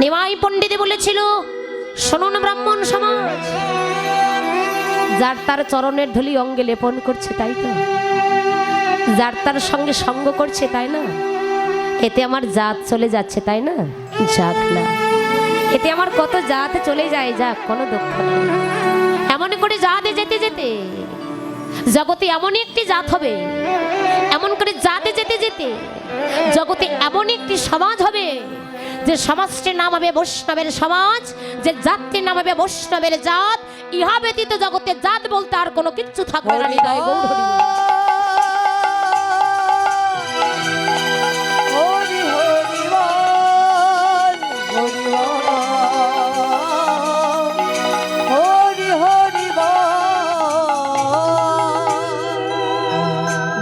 নিমাই পণ্ডিত বলেছিল, শুনুন ব্রাহ্মণ সমাজ, যার তার চরণের ধুলি অঙ্গে লেপন করছে তাই তো, যার তার সঙ্গে সঙ্গ করছে তাই না, এতে আমার জাত চলে যাচ্ছে তাই না? যাক না, এতে আমার কত জাত চলে যায়, যাক, কোনো দুঃখ নেই। এমন করে জাতে যেতে যেতে জগতে এমন একটি জাত হবে, এমন করে জাতে যেতে যেতে জগতে এমন একটি সমাজ হবে, যে সমাজটির নাম হবে বৈষ্ণবের সমাজ, যে জাতটির নাম হবে বৈষ্ণবের জাত। ইহা ব্যতীত জগতে জাত বলতে আর কোনো কিচ্ছু থাকবে না। হৃদয় গৌর হরি বল।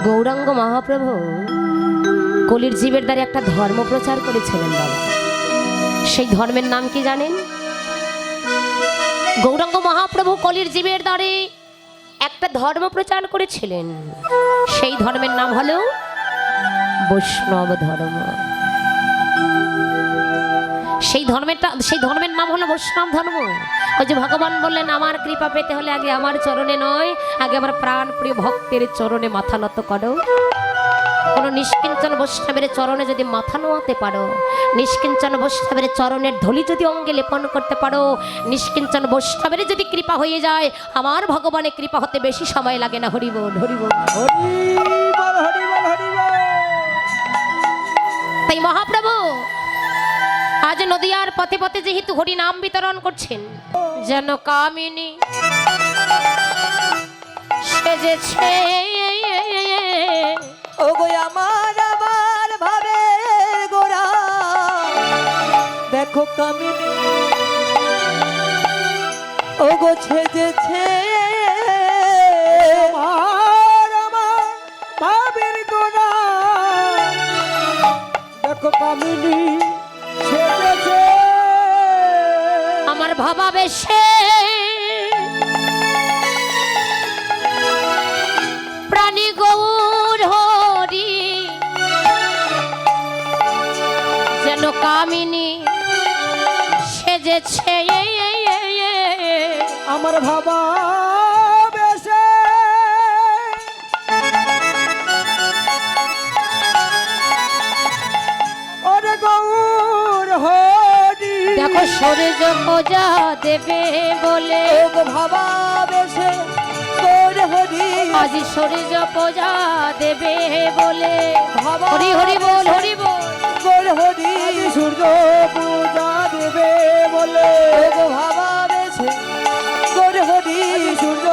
গৌরাঙ্গ মহাপ্রভু কলির জীবের দ্বারা একটা ধর্ম প্রচার করেছিলেন বাবা। সেই ধর্মের নাম কি জানেন? গৌরাঙ্গ মহাপ্রভু কলির জীবের দ্বারে একটা ধর্ম প্রচার করেছিলেন। সেই ধর্মের নাম হলো বৈষ্ণব ধর্ম। সেই ধর্মের নাম হলো বৈষ্ণব ধর্ম। ওই যে ভগবান বললেন, আমার কৃপা পেতে হলে আগে আমার চরণে নয়, আগে আমার প্রাণ প্রিয় ভক্তের চরণে মাথা নত করো। কোন নিষ্কিঞ্চন বৈষ্ণবের চরণে যদি মাথা নোয়াতে পারো, নিষ্কিঞ্চন বৈষ্ণবের চরণের ধুলি যদি অঙ্গে লেপন করতে পারো, নিষ্কিঞ্চন বৈষ্ণবের যদি কৃপা হয়ে যায়, আমার ভগবানের কৃপা হতে বেশি সময় লাগে না। হরি বল, হরি বল, হরি বল, হরি বল, হরি বল। তাই মহাপ্রভু আজ নদিয়ার পথে পথে যেহেতু হরি নাম বিতরণ করছেন, যেন কামিনী সেজেছে ওগো আমার আমার ভাবে গোরা, দেখো কামিনী ওগো ছেজেছে আমার আমার ভাবের গোরা, দেখো কামিনী ছেজেছে আমার ভাবা বেশে প্রাণী গৌর হরি, যেন কামিনী সেজেছে আমার ভাবা বেশে ওরে গৌর হরি। দেখো সূর্য পূজা দেবে বলে ওগো ভাবা বেশে গৌর হরি, আজ সূর্য পূজা দেবে বলে ভাবা হরি হরি বল, হরি বল, গৌর হরি। সূর্য পূজা দেবে বলে ওগো ভাবা বেশে গৌর হরি, সূর্য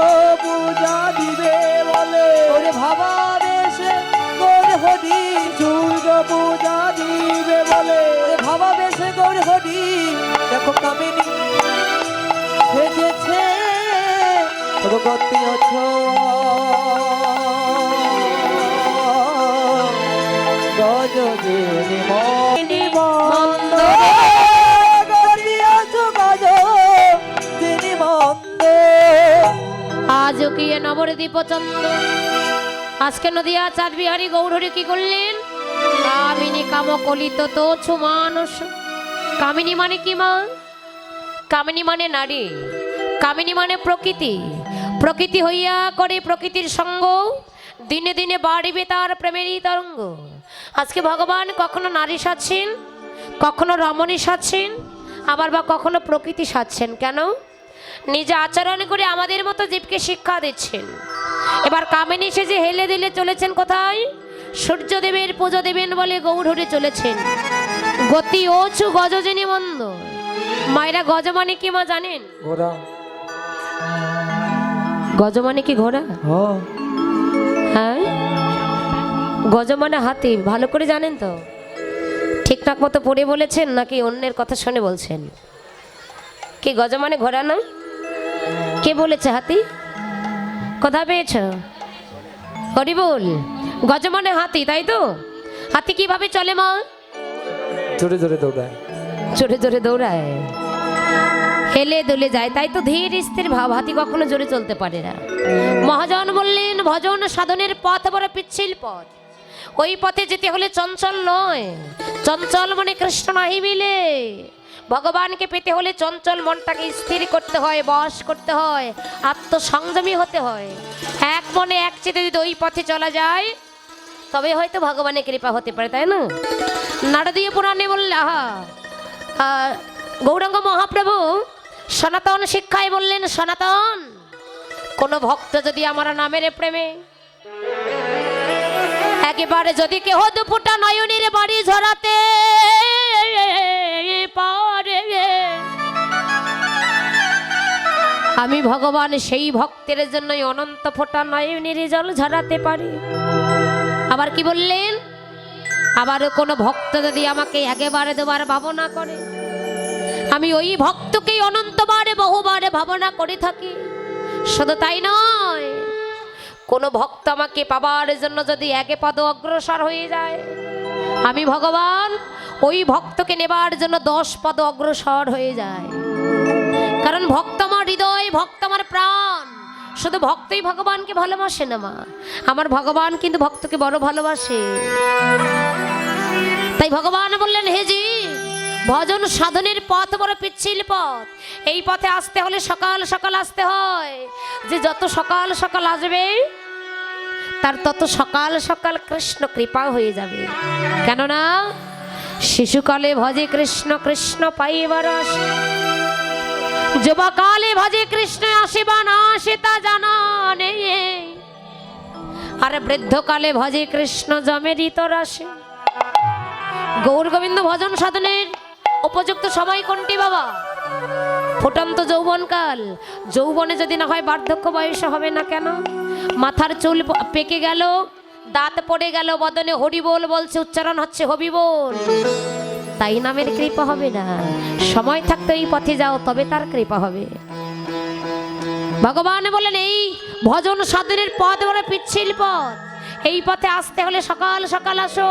পূজা দিবে বলে ওরে ভাবা বেশে গৌর হরি, সূর্য পূজা দিবে বলে ওরে ভাবা বেশে গৌর হরি। দেখো কামিনী সেজেছে গতি অছ গজেরি মনি মন্দ গতি অছ গজেরি মন্দ। আজ কি নবদ্বীপ চন্দ্র, আজকে নদিয়া চাঁদ বিহারী গৌরহরি কি করলেন? কামিনী কাম কলিত তো ছু মানুষ। কামিনী মানে কি মা? কামিনী মানে নারী, কামিনী মানে প্রকৃতি। প্রকৃতি হইয়া করে প্রকৃতির সঙ্গ, দিনে দিনে বাড়িবে তার প্রেমেরই তরঙ্গ। আজকে ভগবান কখনো নারী সাজছেন, কখনো রমণী সাজছেন, আবার বা কখনো প্রকৃতি সাজছেন। কেন? নিজে আচরণ করে আমাদের মতো জীবকে শিক্ষা দিচ্ছেন। এবার কামিনী সেজে হেলে দিলে চলেছেন কোথায়? সূর্যদেবের পুজো দেবেন বলে গৌরহরি চলেছেন। গতি ওছু গজজনী মন্দ। মায়েরা গজ মানে কি মা জানেন? ঘোড়া। গজ মানে কি ঘোড়া? হ্যাঁ, গজ মানে হাতি। ভালো করে জানেন তো? ঠিকঠাক মতো পড়ে বলেছেন নাকি অন্যের কথা শুনে বলছেন? কি গজ মানে ঘোড়া না? কে বলেছে হাতি? কথা পেয়েছ? হরি বল। গজ মানে হাতি, তাই তো? হাতি কিভাবে চলে মা? জোরে জোরে দৌড়ায়। জোরে জোরে দৌড়ায়, হেলে দুলে যায়, তাই তো ধীর স্থির ভাব। হাতি কখনো জোরে চলতে পারে না। মহাজন বললেন, ভজন সাধনের পথ বড় পিচ্ছিল পথ। ওই পথে যেতে হলে চঞ্চল নয়, চঞ্চল মনে কৃষ্ণ নাহি মিলে। ভগবানকে পেতে হলে চঞ্চল মনটাকে স্থির করতে হয়, বশ করতে হয়, আত্মসংযমী হতে হয়। এক মনে এক চিতে যদি ওই পথে চলা যায় তবে হয়তো ভগবানের কৃপা হতে পারে, তাই না? নারদীয় পুরাণে বললে গৌরাঙ্গ মহাপ্রভু সনাতন শিক্ষায় বললেন, সনাতন কোন ভক্ত যদি আমার নামের প্রেমে একেবারে যদি কেহ দুপুটা নয়নের বাড়ি ঝরাতে পারে, আমি ভগবান সেই ভক্তের জন্যই অনন্ত ফোঁটা নয়নের জল ঝরাতে পারি। আবার কি বললেন, আবারও কোনো ভক্ত যদি আমাকে একেবারে দুবার ভাবনা করে, আমি ওই ভক্তকেই অনন্তবারে বহুবারে ভাবনা করে থাকি। শুধু তাই নয়, কোনো ভক্ত আমাকে পাবার জন্য যদি একে পদ অগ্রসর হয়ে যায়, আমি ভগবান ওই ভক্তকে নেবার জন্য 10 পদ অগ্রসর হয়ে যায়। কারণ ভক্ত আমার হৃদয়, ভক্ত আমার প্রাণ। শুধু ভক্তই ভগবানকে ভালোবাসে না মা, আমার ভগবান কিন্তু ভক্তকে বড় ভালোবাসে। তাই ভগবান বললেন, হে জি, ভজন সাধনের পথ বড় পিচ্ছিল পথ। এই পথে আসতে হলে সকাল সকাল আসতে হয়। যে যত সকাল সকাল আসবে তার তত সকাল সকাল কৃষ্ণ কৃপা হয়ে যাবে। কেননা শিশুকালে ভজে কৃষ্ণ, কৃষ্ণ পাইবার আসে। যুবকালে ভজে কৃষ্ণ, আসিবা না আসে তা জানা নেই। আর বৃদ্ধকালে ভজে কৃষ্ণ, জমেরই তোর আসে। গৌর গোবিন্দ ভজন সাধনের উপযুক্ত সময় কোনটি বাবা? ফুটন্ত যৌবনকাল। যৌবনে যদি না হয় বার্ধক্য বয়স হবে না কেন? মাথার চুল পেকে গেল, দাঁত পড়ে গেল, বদনে হরি বল বলছে, উচ্চারণ হচ্ছে হবি বল, তাই নামের কৃপা হবে না। সময় থাকতে এই পথে যাও, তবে তার কৃপা হবে। ভগবান বলেন, এই ভজন সাধনের পথ বড় পিচ্ছিল পথ। এই পথে আসতে হলে সকাল সকাল আসো।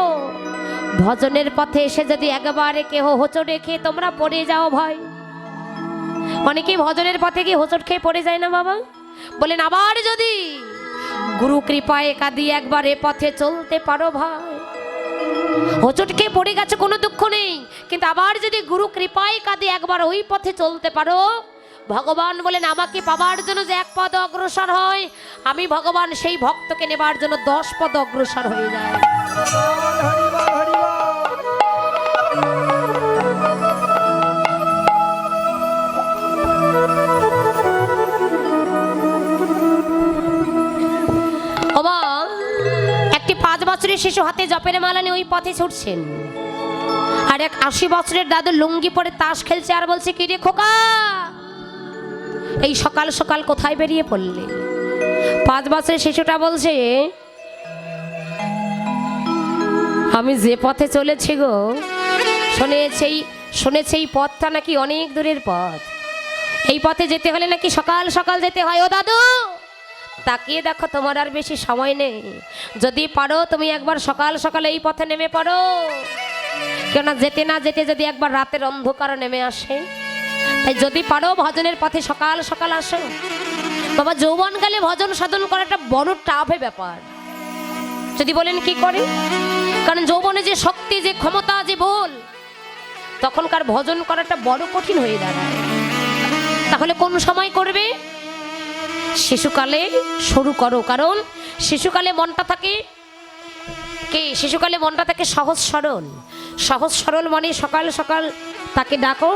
ভজনের পথে এসে যদি একেবারে কেহ হোঁচট খেয়ে তোমরা পড়ে যাও ভয়। অনেকেই ভজনের পথে গিয়ে হোঁচট খেয়ে পড়ে যায় না বাবা? বলেন, আবার যদি গুরু কৃপায় কাঁদি একবার এ পথে চলতে পারো ভাই। হোঁচট খেয়ে পড়ে গেছে কোনো দুঃখ নেই, কিন্তু আবার যদি গুরু কৃপায় কাঁদি একবার ওই পথে চলতে পারো, ভগবান বলেন আমাকে পাবার জন্য যে 1 পদ অগ্রসর হয়, আমি ভগবান সেই ভক্তকে নেবার জন্য 10 পদ অগ্রসর হয়ে যায়। একটি 5 বছরের শিশু হাতে জপের মালা নিয়ে ওই পথে ছুটছেন, আর এক 80 বছরের দাদু লুঙ্গি পরে তাস খেলছে আর বলছে, কি রে খোকা, এই সকাল সকাল কোথায় বেরিয়ে পড়লে? 5 বছরের শিশুটা বলছে, আমি যে পথে চলেছি গো, শুনেছি এই পথটা নাকি অনেক দূরের পথ। এই পথে যেতে হলে নাকি সকাল সকাল যেতে হয়। ও দাদু, তাকিয়ে দেখো, তোমার আর বেশি সময় নেই। যদি পারো তুমি একবার সকাল সকাল এই পথে নেমে পড়ো। কেননা যেতে না যেতে যদি একবার রাতের অন্ধকার নেমে আসে, তাই যদি পারো ভজনের পথে সকাল সকাল আসো। বাবা, যৌবনকালে ভজন সাধন করাটা বড় টাফে ব্যাপার। যদি বলেন কি করে, কারণ যৌবনে যে শক্তি, যে ক্ষমতা, যে বল, তখনকার ভজন করাটা বড় কঠিন হয়ে দাঁড়ায়। তাহলে কোন সময় করবে? শিশুকালে শুরু করো। কারণ শিশুকালে মনটা থাকে শিশুকালে মনটা থাকে সহজ সরল। সহজ সরল মানে সকাল সকাল তাকে ডাকো।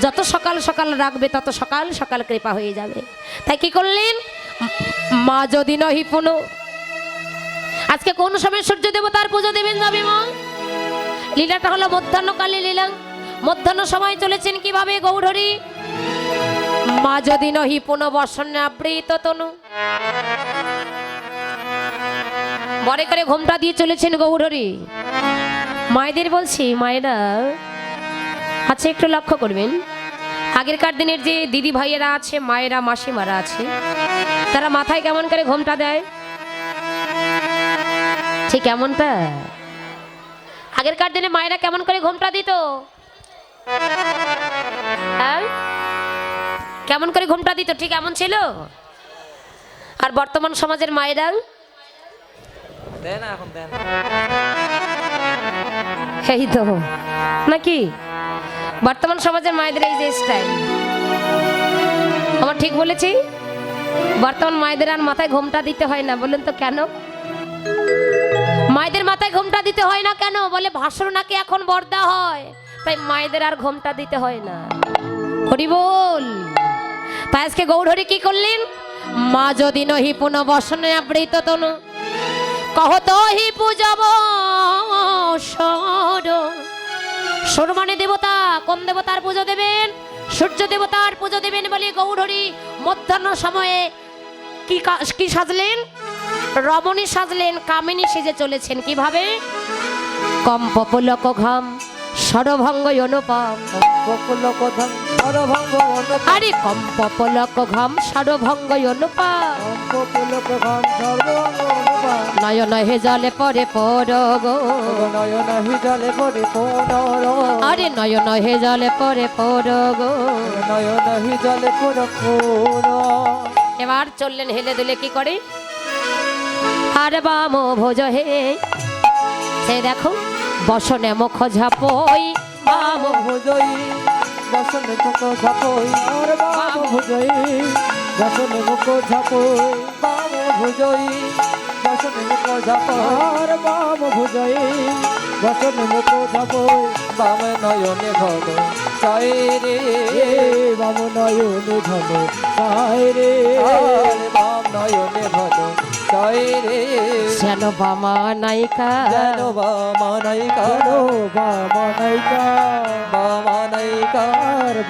যত সকাল সকাল রাখবে তত সকাল সকাল কৃপা হয়ে যাবে। তাই কি করলেন? মা যদি নহি পুনো, আজকে কোন সময় সূর্য দেবতার পুজো দেবেন যাবে মা? লীলাটা হলো মধ্যাহ্নকালে লীলা। মধ্যাহ্ন সময় চলেছেন কিভাবে গৌরহরি? মা যদি নহি পুনঃ বর্ষণে আবৃত তনু, বরে করে ঘোমটা দিয়ে চলেছেন গৌরহরি। মায়েদের বলছি, মায়েরা আচ্ছা একটু লক্ষ্য করবেন, আগেরকার দিনের যে দিদি ভাইয়েরা আছে, মায়েরা, মাসিমারা আছে, তারা মাথায় কেমন করে ঘোমটা দেয়? ঠিক এমনটা আগেরকার দিনে মায়েরা কেমন করে ঘোমটা দিত? হ্যাঁ, কেমন করে ঘোমটা দিত? ঠিক এমন ছিল। আর বর্তমান সমাজের মায়েরা দেন, এখন দেন। এই তো নাকি বর্তমান সমাজের মায়েদের এই যে স্টাইল, আমার ঠিক বলেছি? বর্তমান মায়েদের আর মাথায় ঘোমটা দিতে হয় না, বলুন তো কেন? মায়েদের মাথায় ঘোমটা দিতে হয় না কেন? বলে ভাসুর নাকি এখন বর্দা হয়, তাই মায়েদের আর ঘোমটা দিতে হয় না। হরি বল। তাই আজকে গৌরহরি কি করলেন? মা যদি নহি পুনঃ বসনে আবৃত তনু কহত হি পূজব সর। সর মানে দেবতা। কোন দেবতার পুজো দেবেন? সূর্য দেবতার পুজো দেবেন বলে গৌরহরি মধ্যাহ্ন সময়ে কি সাজলেন? রমণী সাজলেন, কামিনী সেজে চলেছেন। কিভাবে? কম্প পুলক ঘাম সরভঙ্গ অনুপম। আরে কম্প পুলক ঘাম সরভঙ্গ অনুপম। নয়ন হে জলে পরে পর গো, আরে নয়ন হে জলে পরে পর গো। এবার চললেন হেলে দুলে কি করে? আর বাম ভোজ হে, সে দেখো বসনে মুখ ঝাপই বাম ভোজই বসনে মুখ ঝাপই, আর বাম ভোজই বসনে মুখ ঝাপই, বাম ভোজই বসনে মুখ ঝাপই, আর বাম ভোজই বসনে মুখ ঝাপই। বাম নয়নে ঘন চাই রে, বাম নয়নে ঘন চাই রে, বাম নয়নে ঘন চাই রে। যেন বামা নায়িকা, যেন বামা নায়িকা, বামা নায়িকা, বামা নায়িকা,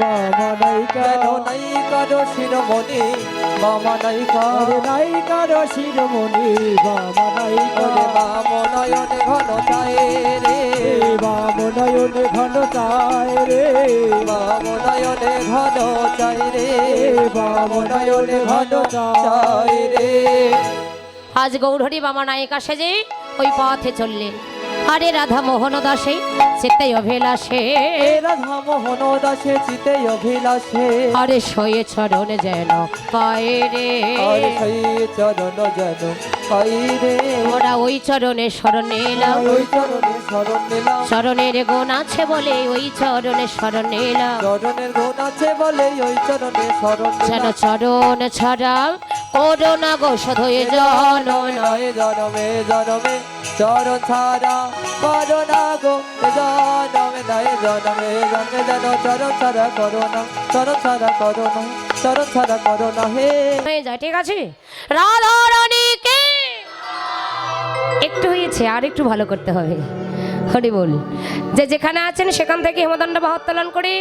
বামা নায়িকা, যেন নায়িকার শিরোমণি, বামা নায়িকা, নায়িকার শিরোমণি, বামা নায়িকা। বাম নয়নে ঘন চায় রে, বাম নয়নে ঘন চায় রে, বাম নয়নে ঘন চায় রে, বাম নয়নে ঘন চায় রে। আজ গৌরহরি বামা নায়িকা সেজে ওই পথে চললেন। আরে রাধা মোহন দাসে চিত্তে অভিলাষে, রাধা মোহন দাসে চিতে অভিলাষে, আরে শয়ে চরণ যেন পায়ে রে, আরে সেই চরণ যেন পাই রে। ওরা ওই চরণে শরণ এলাম, ওই চরণে শরণ নিলাম, চরণের গুণ আছে বলে ওই চরণে শরণ এলাম। চরণের গুণ আছে বলে ওই চরণে শরণ যেন নিলাম। চরণ ছাড়া করোনা গো শোধয়ে জন নয় জনমে জনমে চরণ ছাড়া করোনা গো জনমে, নয় জনমে জন্মে যেন চরণ ছাড়া করোনা, চরণ ছাড়া করোনা, চরণ ছাড়া করোনা হে। হয়ে যায়, ঠিক আছে? রাধা রানীকে একটু হয়েছে, আর একটু ভালো করতে হবে। হরি বল। যে যেখানে আছেন সেখান থেকে হেমদণ্ড বাহত্তোলন করে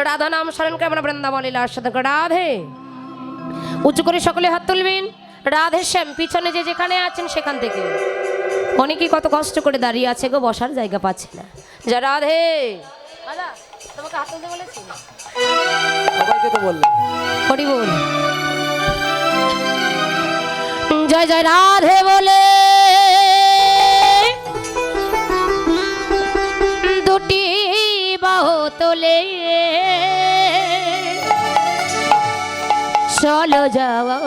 রাধা নাম স্মরণ করে আমরা বৃন্দাবন লীলার সাথে রাধে উঁচু করে সকলে হাত তুলবেন। রাধে শ্যাম পিছনে যে যেখানে আছেন সেখান থেকে। অনেকেই কত কষ্ট করে দাঁড়িয়ে আছে গো, বসার জায়গা পাচ্ছে না। যা রাধে দাদা তোমাকে হাত তুলতে বলেছি, সবাইকে তো বললেন। হরি বল। জয় জয় রাধে বলে দুটি বাহু তোলে চলো যাওয়া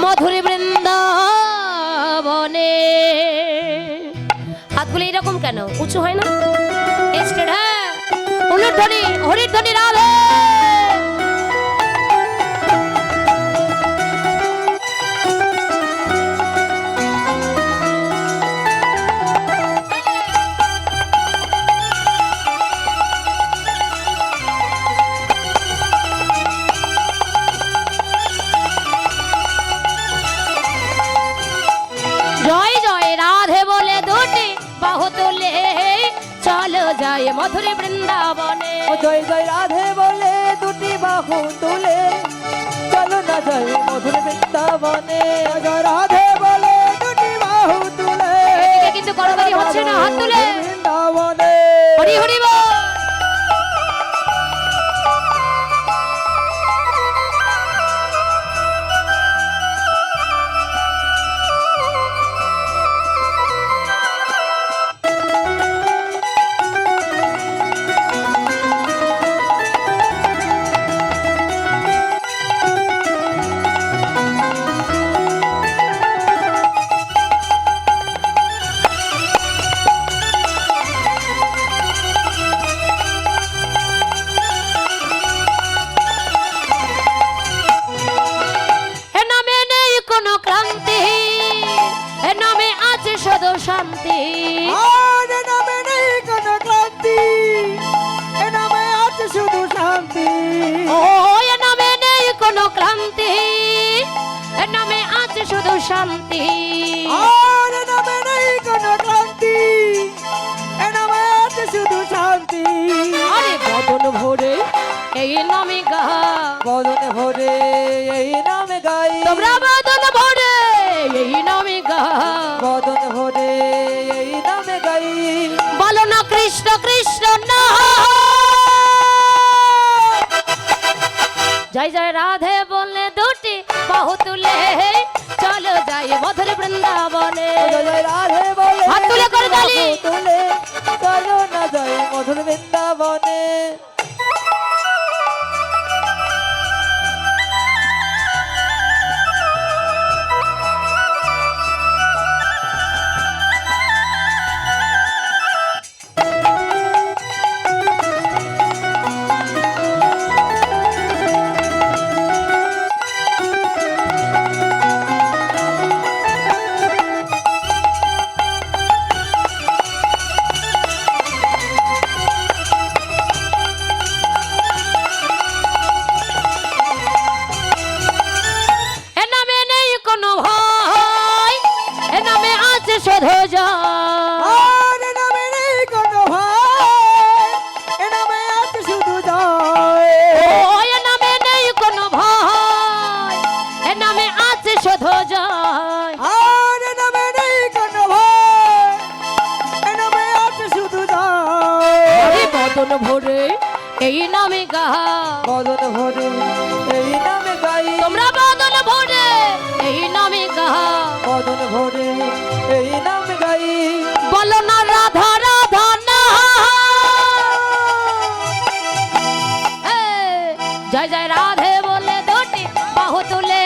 মধুর বৃন্দাবনে। হাতগুলো এরকম কেন উঁচু হয় না? হ্যাঁ, উলুর ধ্বনি, হরির ধ্বনি, রাধে। জয় জয় রাধে বলে দুটি বাহু তোলে চলো যায় মধুর বৃন্দাবনে। জয় জয় রাধে বলে দুটি বাহু তুলে চলো না যায় মধুর বৃন্দাবনে। জয় রাধে বলে দুটি বাহু তুলে, এদিকে কিন্তু গড়াগড়ি হচ্ছে না, হাত তুলে বৃন্দাবনে। হরি হরি বল। শান্তি। আর এ নামে নেই কোনো ক্লান্তি, এ নামে আছে শুধু শান্তি। আরে বদন ভরে এই নামে গা, বদন ভরে এই নামে গাই, তোমরা বদন ভরে এই নামে গা, বদন ভরে এই নামে গাই। বলো না কৃষ্ণ কৃষ্ণ না, জয় জয় রাধে বলে দুটি বাহু তুলে চলো যাই মধুর বৃন্দাবনে। জয় জয় রাধে বলে হাত তুলে করে তালি। তুলে চলো না যাই মধুর বৃন্দাবনে। এ নামে নেই কোনো ভয়, এ নামে আছে শুধু জয়। আর এ নামে নেই কোনো ভয়, এ নামে আছে শুধু জয়। ও এ নামে নেই কোনো ভয়, এ নামে আছে শুধু জয়। আর এ নামে নেই কোনো ভয়, এ নামে আছে শুধু জয়। আরে বদন ভরে এই নামে গা, বদন ভরে এই নামে গাই, তোমরা বদন ভরে এই নামে গা, বদন ভরে এই নামে গাই। বলো না রাধা রাধা না, জয় জয় রাধে বলে দুটি বাহু তুলে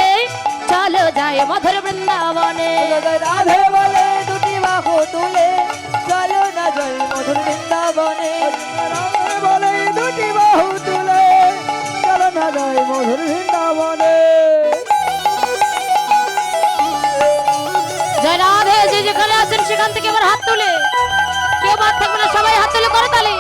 চলো যাই মধুর বৃন্দাবনে। জয় জয় রাধে বলে দুটি বাহু তুলে চলো না যাই মধুর বৃন্দাবনে। রাধে বলে দুটি বাহু তুলে চলো না যাই মধুর বৃন্দাবনে। জয় রাধে, যে যেখানে আছেন সেখান থেকে এবার হাত তুলে, কেউ বাদ থাকবে না, সবাই হাত তুলে করে তালি।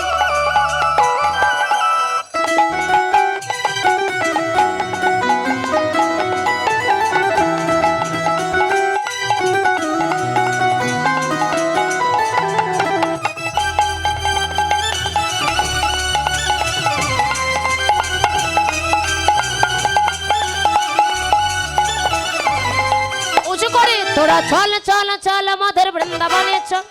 উঁচু করে তোরা চল চল চল মধুর বৃন্দাবনে চল,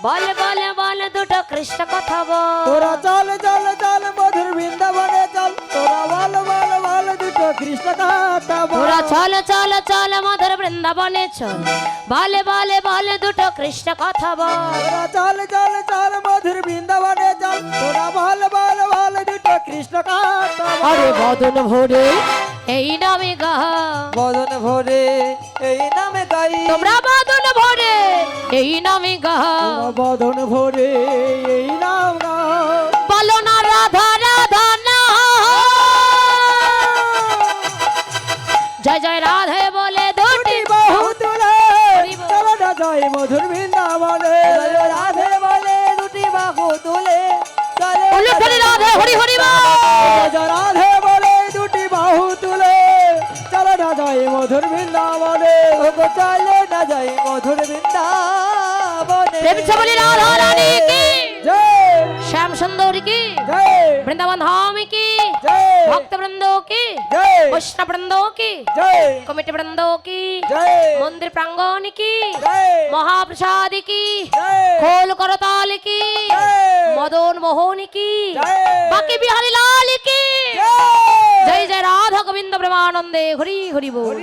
বল বল বল দুটো কৃষ্ণ কথা বল। তোরা চল চল চল মধুর বৃন্দাবনে চল, তোরা বল বল বল দুটো কৃষ্ণ কথা বল। তোরা চল চল চল মধুর বৃন্দাবনে চল, বলে বলে বলে দুটো কৃষ্ণ কথা বল। তোরা চল চল চল মধুর বৃন্দাবনে চল, তোরা বল বল বল দুটো কৃষ্ণ কথা বল। আরে বদন ভরে এই নামে গা, বদন ভরে এই নামে গাই, তোমরা বদন ভরে এই নামে গা, বদন ভরে এই নাম গাও। বলো না রাধা রাধা না, জয় জয় রাধে বলে দুটি বাহু তুলে হরি বল। চলো না যাই মধুর বৃন্দাবনে। জয় রাধে বলে দুটি বাহু তুলে চলো না উল্লেখ করি রাধে হরি হরি বল। জয় রাধে বলে দুটি বাহু তুলে চলো না যাই মধুর বৃন্দাবনে। ওগো চলো না যাই মধুর বৃন্দাবনে। প্রেম से बोली राधा रानी की, জয় श्याम सुंदर की, জয় वृंदावन धाम की, জয় भक्त वृंदों की, জয় वैष्णव वृंदों की, জয় कमिटी वृंदों की, জয় मंदिर प्रांगण की, জয় महाप्रसाद की, জয় खोल करताल की, जय। मदन मोहन की, जय। बाकी बिहारी लाल की, জয় जय जय राधा गोविंद प्रेमानंदे हरि हरि बोल।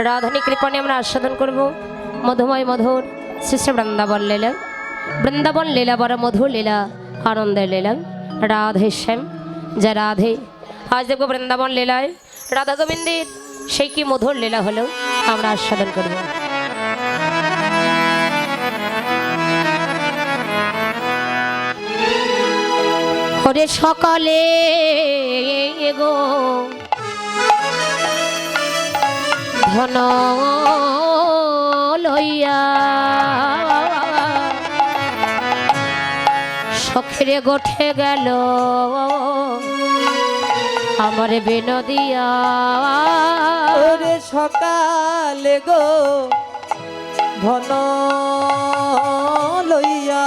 রাধানী কৃপণে আমরা আস্বাদন করব মধুময় মধুর শিষ্য বৃন্দাবন লীলা। বৃন্দাবন লীলা বড় মধুর লীলা, আনন্দের লীলা। রাধে শ্যাম যা রাধে। আজ দেখব বৃন্দাবন লীলায় রাধা গোবিন্দের সেই কি মধুর লীলা হলো আমরা আস্বাদন করব। ওরে সকালে গো ধন লইয়া সখরে গোঠে গেল আমার বিনোদিয়া ওরে সকালে গো ধন লইয়া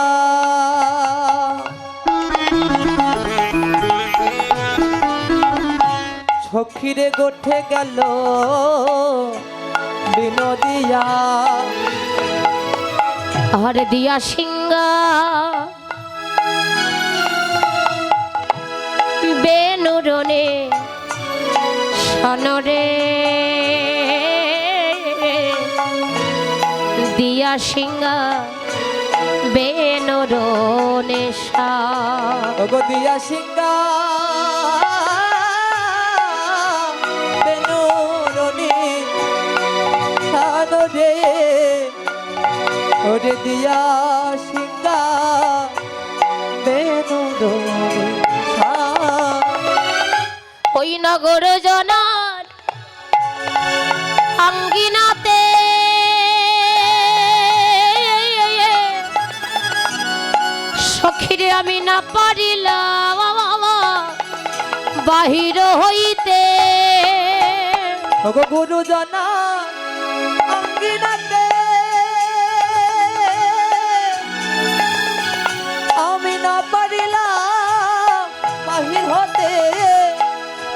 সখীরে গোঠে গেল বিনোদিয়া আর দিয়া সিংহা বেনুরনে সনরে দিয়া সিংহা বেনুরনে সা ওগো দিয়া সিংহা বেনুরনে সানরে ওরে দিয়া সিংহা বেনুরনে ওই নগর জনার আঙ্গিনাতে সখীরে আমি না পারিলাম বাহির হইতে ওগো গুরুজনা অঙ্গিনাতে আমি না পারিলাম বাহির হতে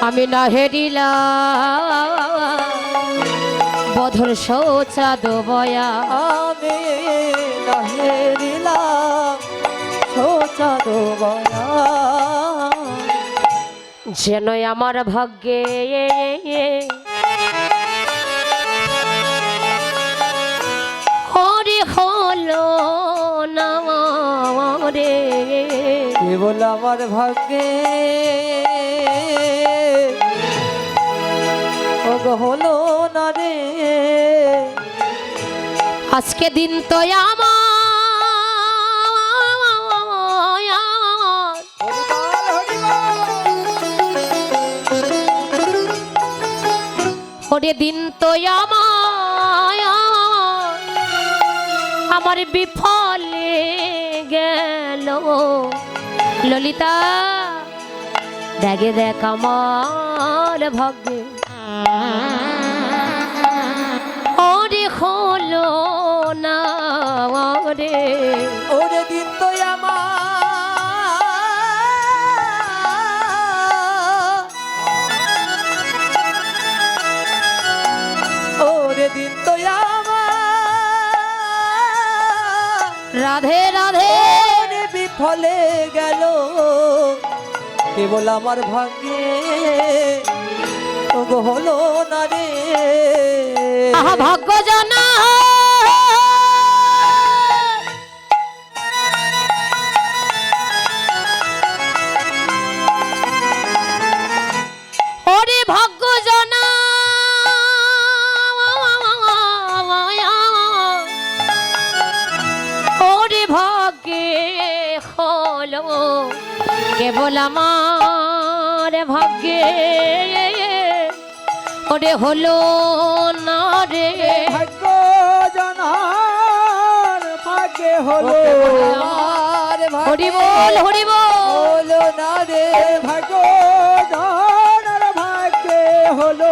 আমি না হেরিলাম বধর শৌচা দবয়া আমি না হেরিলাম শোচা দোবয়া যেন আমার ভাগ্যে হরি হলো না রে কেবল আমার ভাগ্যে ওগো হলো না রে আজকে দিন তো আমার ওরে দিন তো আমার বিফলে গেল ললিতা দেখে দেখ আমার ভাগ্যে ওরে হলো না রে ওরে দিন তো ওরে দিন তো রাধে রাধে ওরে বিফলে গেল কেবল আমার ভাগ্যে ওগো হলো না রে আহা ভাগ্য জানা ওরে ভাগ্য জানা ওরে ভাগ্যে হলো কেবল আমার ভাগ্যে ওরে হলো না রে ভাগ্য জানার ভাগ্যে হলো আমার হরি বল হরি বল হলো না রে ভাগ্য জানার ভাগ্যে হলো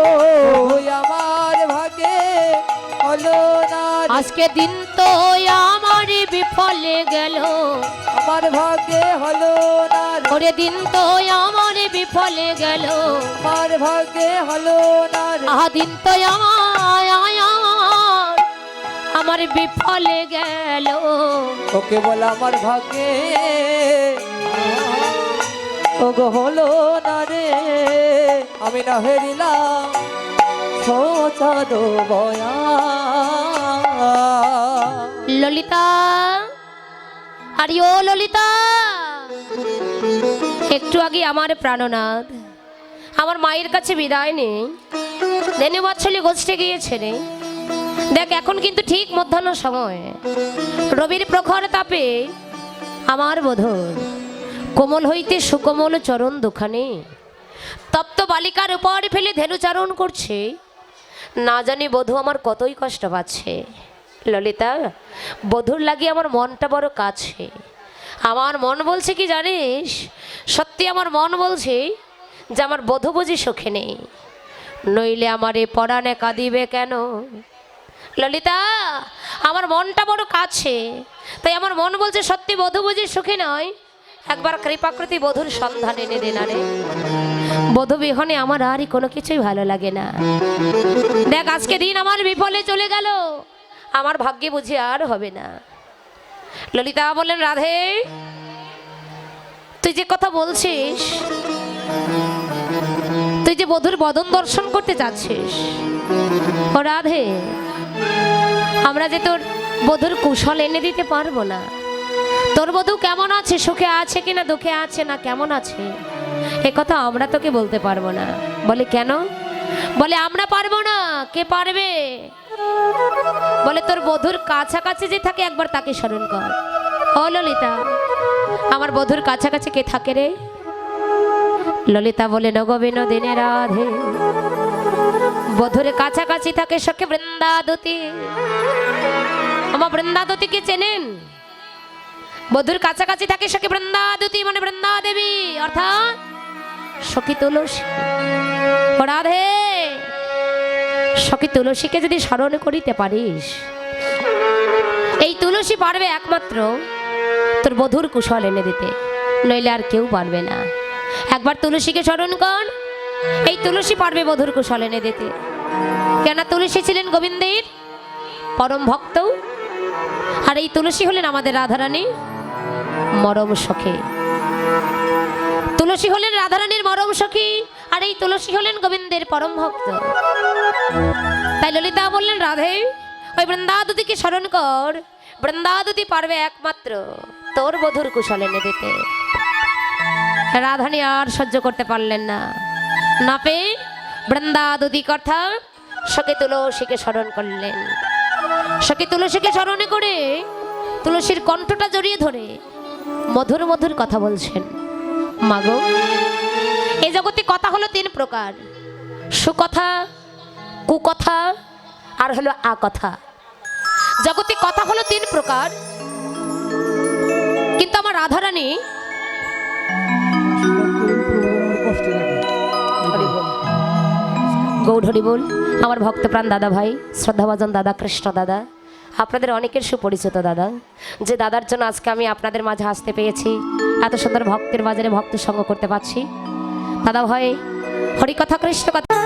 আমার ভাগ্যে হলো না রে। আজকে দিন তো আমার বিফলে গেল আমার ভাগ্যে হলো না রে ওরে দিন তো আমার বিফলে গেল আমার ভাগ্যে হলো না রে আহা দিন তো আমার বিফলে গেল ওকে বল আমার ভাগ্যে ওগো হলো না রে আমি না হেরিলাম সোচা দো বয়া ললিতা আরে ও ললিতা একটু আগে আমার প্রাণনাথ আমার মায়ের কাছে বিদায় নেই দেনু বাৎসল্য গোষ্ঠে গিয়েছে রে দেখ এখন কিন্তু ঠিক মধ্যাহ্ন সময় রবির প্রখর তাপে আমার বধূর কোমল হইতে সুকোমল চরণ দুখানে তপ্ত বালিকার উপর ফেলে ধেনুচারণ করছে না জানি বধূ আমার কতই কষ্ট পাচ্ছে ললিতা বধূর লাগি আমার মনটা বড় কাছে আমার মন বলছে কি জানিস সত্যি আমার মন বলছে যে আমার বধূ বুঝি সুখে নেই, নইলে আমার এ পরাণে কাঁদিবে কেন? ললিতা, আমার মনটা বড় কাছে, তাই আমার মন বলছে সত্যি বধূ বুঝি সুখে নয়, একবার কৃপাকৃতি বধূর সন্ধান এনে দে না রে। বধূ বিহনে আমার আরই কোনো কিছুই ভালো লাগে না। দেখ আজকে দিন আমার বিফলে চলে গেল, আমার ভাগ্যে বুঝি আর হবে না। ললিতা বললেন, রাধে তুই যে কথা বলছিস, তুই যে বধূর বদন দর্শন করতে যাচ্ছিস, ও রাধে, আমরা যে তোর বধূর কুশল এনে দিতে পারবো না। তোর বধূ কেমন আছে, সুখে আছে কিনা, দুঃখে আছে না কেমন আছে, এ কথা আমরা তোকে বলতে পারবো না। বলে কেন? বলে আমরা পারবো না, কে পারবে? বলে তোর বধূর কাছাকাছি যে থাকে একবার তাকে স্মরণ কর। ও ললিতা, আমার বধূর কাছাকাছি কে থাকে রে? ললিতা বলে, নগবিন দিনে রাধে, বধূর কাছাকাছি থাকে সখে বৃন্দাদতী। আমার বৃন্দাদতীকে চেনেন? বধূর কাছাকাছি থাকে সখী বৃন্দাদতী, মানে বৃন্দা দেবী, অর্থাৎ সখী তুলসী। ও রাধে, সখী তুলসীকে যদি স্মরণ করিতে পারিস, এই তুলসী পারবে একমাত্র তোর বধূর কুশল এনে দিতে, নইলে আর কেউ পারবে না। একবার তুলসীকে স্মরণ কর, এই তুলসী পারবে বধূর কুশল এনে দিতে। কেন? তুলসী ছিলেন গোবিন্দের পরম ভক্ত, আর এই তুলসী হলেন আমাদের রাধারানী মরম সখী। তুলসী হলেন রাধারানীর মরম সখী, আর এই তুলসী হলেন গোবিন্দের পরম ভক্ত। তাই ললিতা বললেন, রাধে ওই বৃন্দাদতীকে স্মরণ কর, বৃন্দাদতী পারবে একমাত্র তোর বধূর কুশল এনে দিতে। রাধানী আর সহ্য করতে পারলেন না, না পেয়ে বৃন্দাদতী কথা সখী তুলসীকে স্মরণ করলেন। সখী তুলসীকে স্মরণ করে তুলসীর কণ্ঠটা জড়িয়ে ধরে মধুর মধুর কথা বলছেন। মাগো, এই জগতে কথা হলো তিন প্রকার, সুকথা, কুকথা, আর হলো আকথা। জগতে কথা হলো তিন প্রকার, কিন্তু আমার রাধারানী গৌর হরি বল। আমার ভক্তপ্রাণ দাদা ভাই, শ্রদ্ধাভাজন দাদা, কৃষ্ণ দাদা, আপনাদের অনেকের সুপরিচিত দাদা, যে দাদার জন্য আজকে আমি আপনাদের মাঝে আসতে পেয়েছি, এত সুন্দর ভক্তের বাজারে ভক্তের সঙ্গ করতে পারছি। দাদা ভাই, হরিকথা কৃষ্ণ কথা